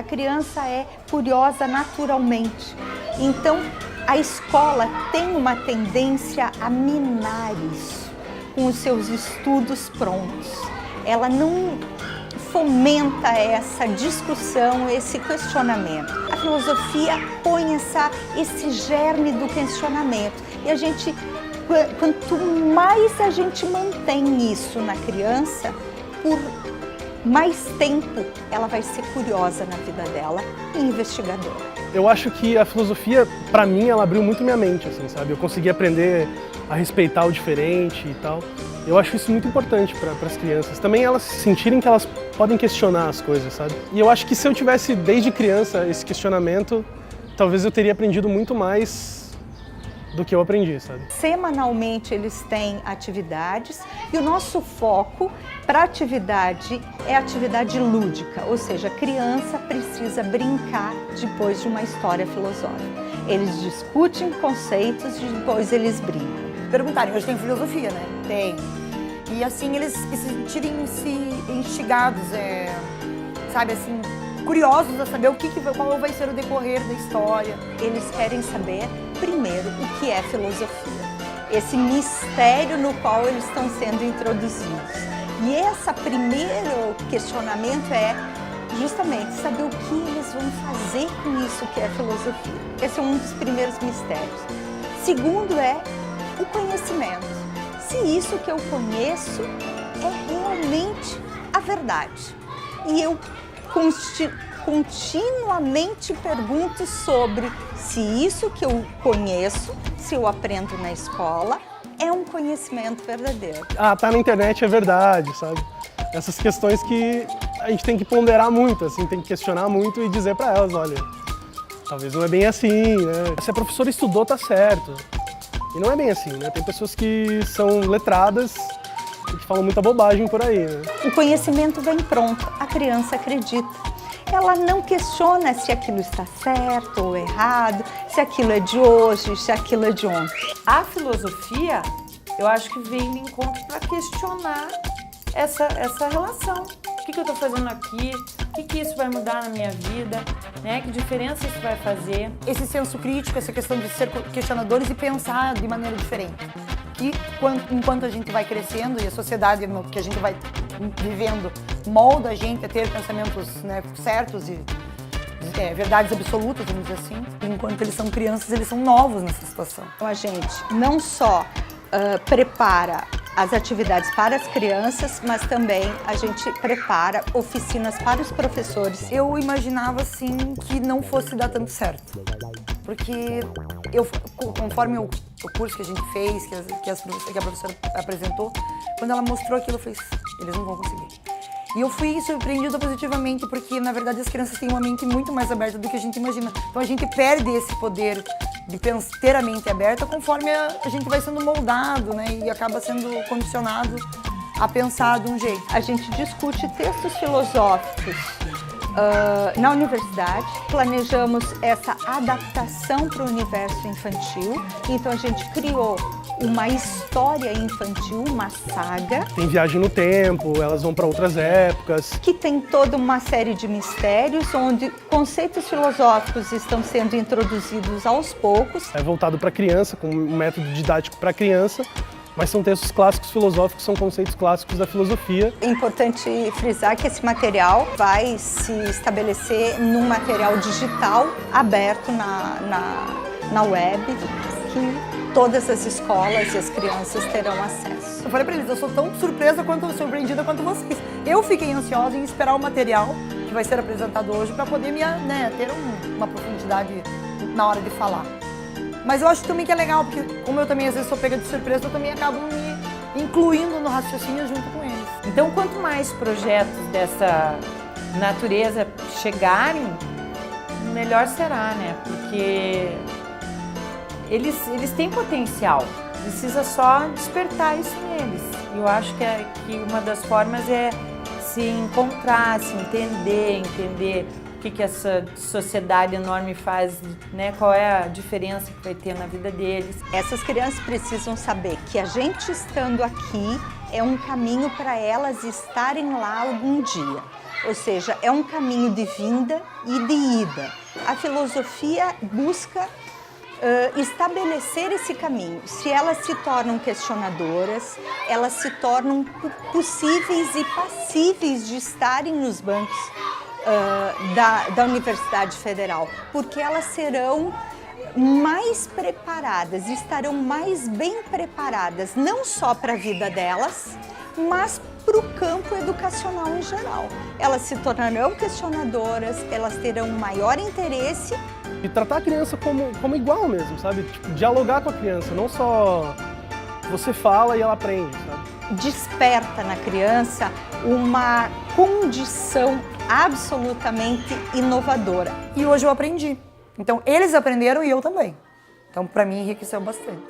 A criança é curiosa naturalmente. Então, a escola tem uma tendência a minar isso, com os seus estudos prontos. Ela não fomenta essa discussão, esse questionamento. A filosofia põe esse germe do questionamento. E a gente, quanto mais a gente mantém isso na criança, por mais tempo ela vai ser curiosa na vida dela e investigadora. Eu acho que a filosofia, para mim, ela abriu muito minha mente, assim, sabe? Eu consegui aprender a respeitar o diferente e tal. Eu acho isso muito importante para as crianças. Também elas sentirem que elas podem questionar as coisas, sabe? E eu acho que se eu tivesse desde criança esse questionamento, talvez eu teria aprendido muito mais do que eu aprendi, sabe? Semanalmente eles têm atividades e o nosso foco para atividade é atividade lúdica, ou seja, a criança precisa brincar depois de uma história filosófica. Eles discutem conceitos e depois eles brincam. Perguntarem, hoje tem filosofia, né? Tem. E assim, eles se sentirem-se instigados, sabe assim, curiosos a saber qual vai ser o decorrer da história. Eles querem saber, primeiro, o que é filosofia. Esse mistério no qual eles estão sendo introduzidos. E esse primeiro questionamento é justamente saber o que eles vão fazer com isso que é filosofia. Esse é um dos primeiros mistérios. Segundo é o conhecimento. Se isso que eu conheço é realmente a verdade. E eu continuamente pergunto sobre se isso que eu conheço, se eu aprendo na escola, é um conhecimento verdadeiro. Ah, tá na internet é verdade, sabe? Essas questões que a gente tem que ponderar muito, assim, tem que questionar muito e dizer para elas, olha, talvez não é bem assim, né? Se a professora estudou, tá certo. E não é bem assim, né? Tem pessoas que são letradas e que falam muita bobagem por aí, né? O conhecimento vem pronto, a criança acredita. Ela não questiona se aquilo está certo ou errado, se aquilo é de hoje, se aquilo é de ontem. A filosofia, eu acho que vem no encontro para questionar essa relação. O que eu estou fazendo aqui? O que isso vai mudar na minha vida? Né? Que diferença isso vai fazer? Esse senso crítico, essa questão de ser questionadores e pensar de maneira diferente. E enquanto a gente vai crescendo e a sociedade que a gente vai vivendo molda a gente a ter pensamentos, né, certos e verdades absolutas, vamos dizer assim. Enquanto eles são crianças, eles são novos nessa situação. Então a gente não só prepara as atividades para as crianças, mas também a gente prepara oficinas para os professores. Eu imaginava, assim, que não fosse dar tanto certo. Porque conforme o curso que a gente fez, que a professora apresentou, quando ela mostrou aquilo, eu falei, eles não vão conseguir. E eu fui surpreendida positivamente, porque, na verdade, as crianças têm uma mente muito mais aberta do que a gente imagina. Então, a gente perde esse poder de ter a mente aberta conforme a gente vai sendo moldado, né? E acaba sendo condicionado a pensar de um jeito. A gente discute textos filosóficos na universidade, planejamos essa adaptação para o universo infantil, então a gente criou uma história infantil, uma saga. Tem viagem no tempo, elas vão para outras épocas. Que tem toda uma série de mistérios, onde conceitos filosóficos estão sendo introduzidos aos poucos. É voltado para criança, com um método didático para criança, mas são textos clássicos filosóficos, são conceitos clássicos da filosofia. É importante frisar que esse material vai se estabelecer num material digital aberto na web, que todas as escolas e as crianças terão acesso. Eu falei para eles, eu sou tão surpresa quanto surpreendida quanto vocês. Eu fiquei ansiosa em esperar o material que vai ser apresentado hoje para poder ter uma profundidade na hora de falar. Mas eu acho também que é legal, porque como eu também às vezes sou pega de surpresa, eu também acabo me incluindo no raciocínio junto com eles. Então, quanto mais projetos dessa natureza chegarem, melhor será, né? Porque eles têm potencial, precisa só despertar isso neles. Eu acho que uma das formas é se encontrar, se entender o que essa sociedade enorme faz, né? Qual é a diferença que vai ter na vida deles. Essas crianças precisam saber que a gente estando aqui é um caminho para elas estarem lá algum dia. ou seja, é um caminho de vinda e de ida. A filosofia busca estabelecer esse caminho. Se elas se tornam questionadoras, elas se tornam possíveis e passíveis de estarem nos bancos da Universidade Federal, porque elas serão mais preparadas, estarão mais bem preparadas, não só para a vida delas, mas para o campo educacional em geral. Elas se tornarão questionadoras, elas terão maior interesse. E tratar a criança como igual mesmo, sabe? Tipo, dialogar com a criança, não só você fala e ela aprende, sabe? Desperta na criança uma condição absolutamente inovadora. E hoje eu aprendi. Então, eles aprenderam e eu também. Então, para mim, enriqueceu bastante.